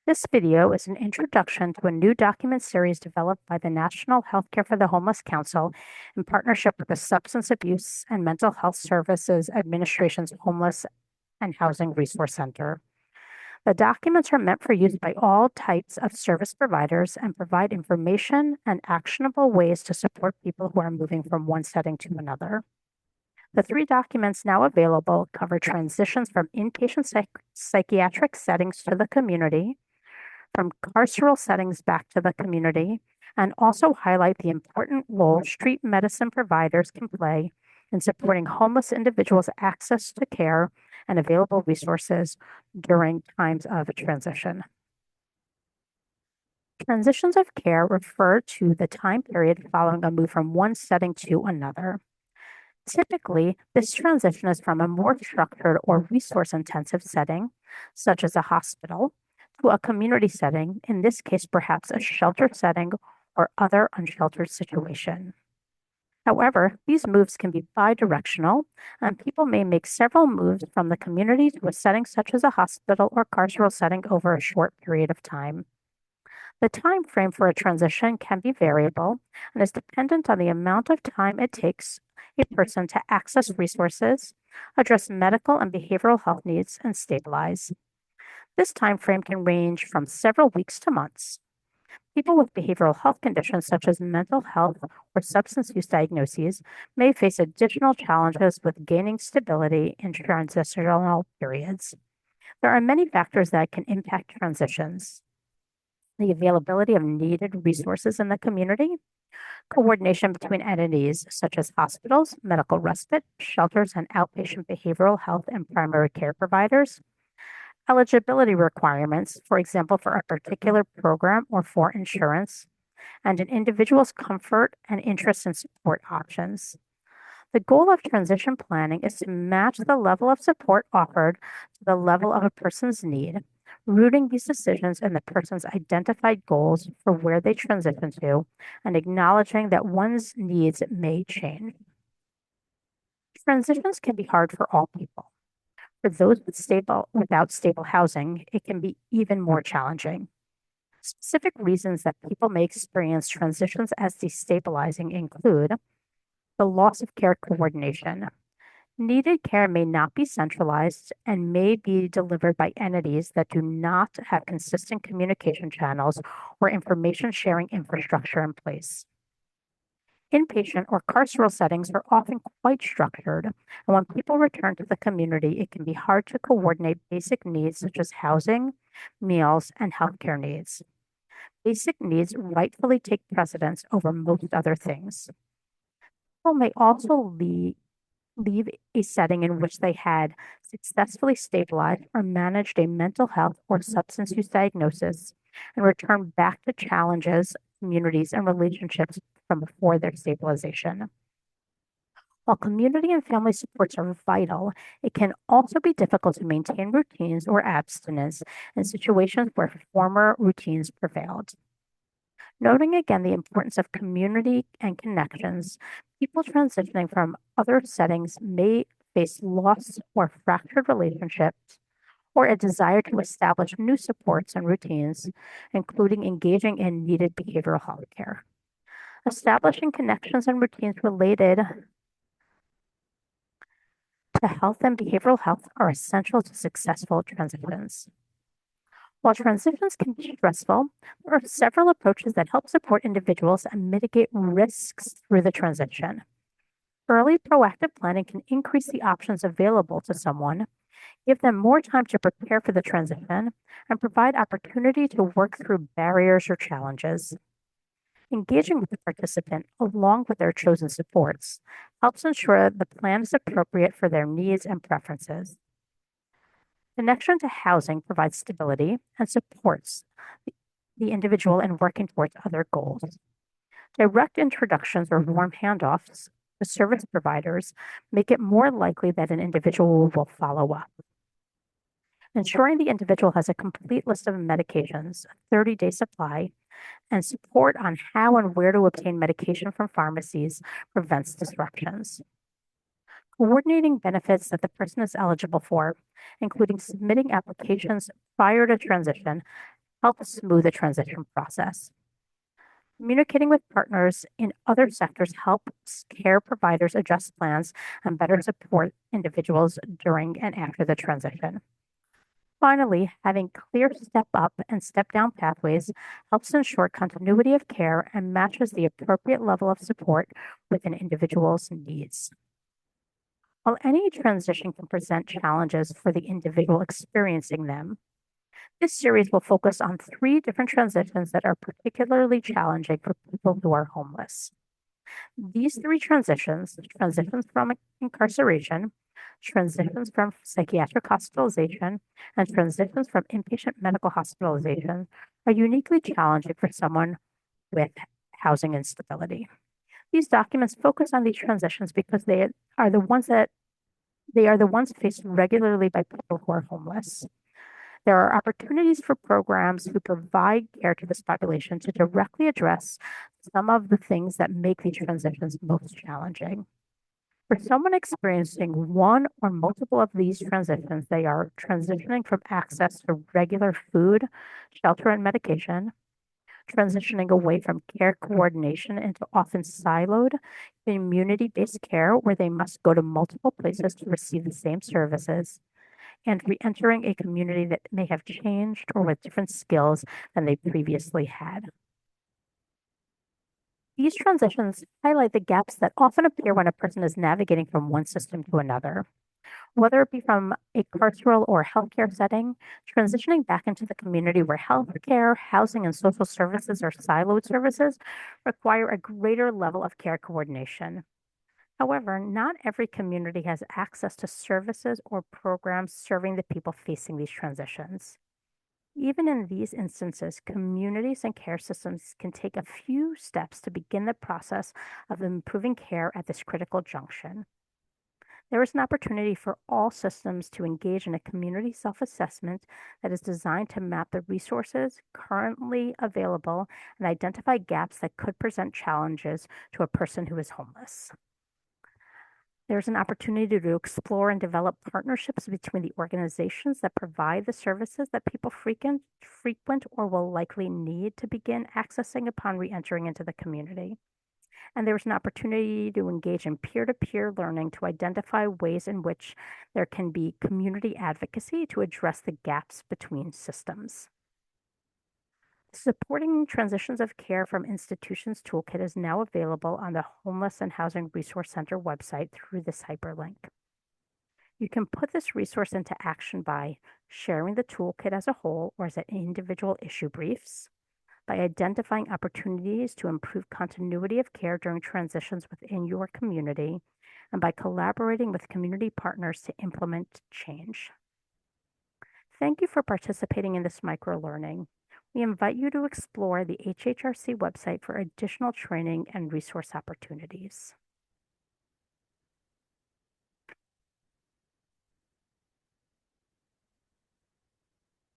This video is an introduction to a new document series developed by the National Healthcare for the Homeless Council in partnership with the Substance Abuse and Mental Health Services Administration's Homeless and Housing Resource Center. The documents are meant for use by all types of service providers and provide information and actionable ways to support people who are moving from one setting to another. The three documents now available cover transitions from inpatient psychiatric settings to the community, from carceral settings back to the community, and also highlight the important role street medicine providers can play in supporting homeless individuals' access to care and available resources during times of transition. Transitions of care refer to the time period following a move from one setting to another. Typically, this transition is from a more structured or resource-intensive setting, such as a hospital, to a community setting, in this case, perhaps a shelter setting or other unsheltered situation. However, these moves can be bidirectional, and people may make several moves from the community to a setting such as a hospital or carceral setting over a short period of time. The time frame for a transition can be variable and is dependent on the amount of time it takes a person to access resources, address medical and behavioral health needs, and stabilize. This time frame can range from several weeks to months. People with behavioral health conditions such as mental health or substance use diagnoses may face additional challenges with gaining stability in transitional periods. There are many factors that can impact transitions: the availability of needed resources in the community, coordination between entities such as hospitals, medical respite, shelters, and outpatient behavioral health and primary care providers, eligibility requirements, for example, for a particular program or for insurance, and an individual's comfort and interest in support options. The goal of transition planning is to match the level of support offered to the level of a person's need, rooting these decisions in the person's identified goals for where they transition to, and acknowledging that one's needs may change. Transitions can be hard for all people. For those without stable housing, it can be even more challenging. Specific reasons that people may experience transitions as destabilizing include the loss of care coordination. Needed care may not be centralized and may be delivered by entities that do not have consistent communication channels or information sharing infrastructure in place. Inpatient or carceral settings are often quite structured, and when people return to the community, it can be hard to coordinate basic needs such as housing, meals, and healthcare needs. Basic needs rightfully take precedence over most other things. People may also leave a setting in which they had successfully stabilized or managed a mental health or substance use diagnosis and return back to challenges, communities, and relationships from before their stabilization. While community and family supports are vital, it can also be difficult to maintain routines or abstinence in situations where former routines prevailed. Noting again the importance of community and connections, people transitioning from other settings may face loss or fractured relationships or a desire to establish new supports and routines, including engaging in needed behavioral health care. Establishing connections and routines related to health and behavioral health are essential to successful transitions. While transitions can be stressful, there are several approaches that help support individuals and mitigate risks through the transition. Early proactive planning can increase the options available to someone, give them more time to prepare for the transition, and provide opportunity to work through barriers or challenges. Engaging with the participant along with their chosen supports helps ensure the plan is appropriate for their needs and preferences. Connection to housing provides stability and supports the individual in working towards other goals. Direct introductions or warm handoffs to service providers make it more likely that an individual will follow up. Ensuring the individual has a complete list of medications, a 30-day supply, and support on how and where to obtain medication from pharmacies prevents disruptions. Coordinating benefits that the person is eligible for, including submitting applications prior to transition, help smooth the transition process. Communicating with partners in other sectors helps care providers adjust plans and better support individuals during and after the transition. Finally, having clear step up and step down pathways helps ensure continuity of care and matches the appropriate level of support with an individual's needs. While any transition can present challenges for the individual experiencing them, this series will focus on 3 different transitions that are particularly challenging for people who are homeless. These 3 transitions, transitions from incarceration, transitions from psychiatric hospitalization, and transitions from inpatient medical hospitalization, are uniquely challenging for someone with housing instability. These documents focus on these transitions because they are the ones faced regularly by people who are homeless. There are opportunities for programs who provide care to this population to directly address some of the things that make these transitions most challenging. For someone experiencing one or multiple of these transitions, they are transitioning from access to regular food, shelter, and medication, transitioning away from care coordination into often siloed, community-based care where they must go to multiple places to receive the same services, and re-entering a community that may have changed or with different skills than they previously had. These transitions highlight the gaps that often appear when a person is navigating from one system to another. Whether it be from a carceral or healthcare setting, transitioning back into the community where healthcare, housing, and social services or siloed services require a greater level of care coordination. However, not every community has access to services or programs serving the people facing these transitions. Even in these instances, communities and care systems can take a few steps to begin the process of improving care at this critical junction. There is an opportunity for all systems to engage in a community self-assessment that is designed to map the resources currently available and identify gaps that could present challenges to a person who is homeless. There's an opportunity to explore and develop partnerships between the organizations that provide the services that people frequent or will likely need to begin accessing upon re-entering into the community. And there's an opportunity to engage in peer-to-peer learning to identify ways in which there can be community advocacy to address the gaps between systems. Supporting transitions of care from institutions toolkit is now available on the Homeless and Housing Resource Center website through this hyperlink. You can put this resource into action by sharing the toolkit as a whole or as an individual issue briefs, by identifying opportunities to improve continuity of care during transitions within your community, and by collaborating with community partners to implement change. Thank you for participating in this microlearning. We invite you to explore the HHRC website for additional training and resource opportunities.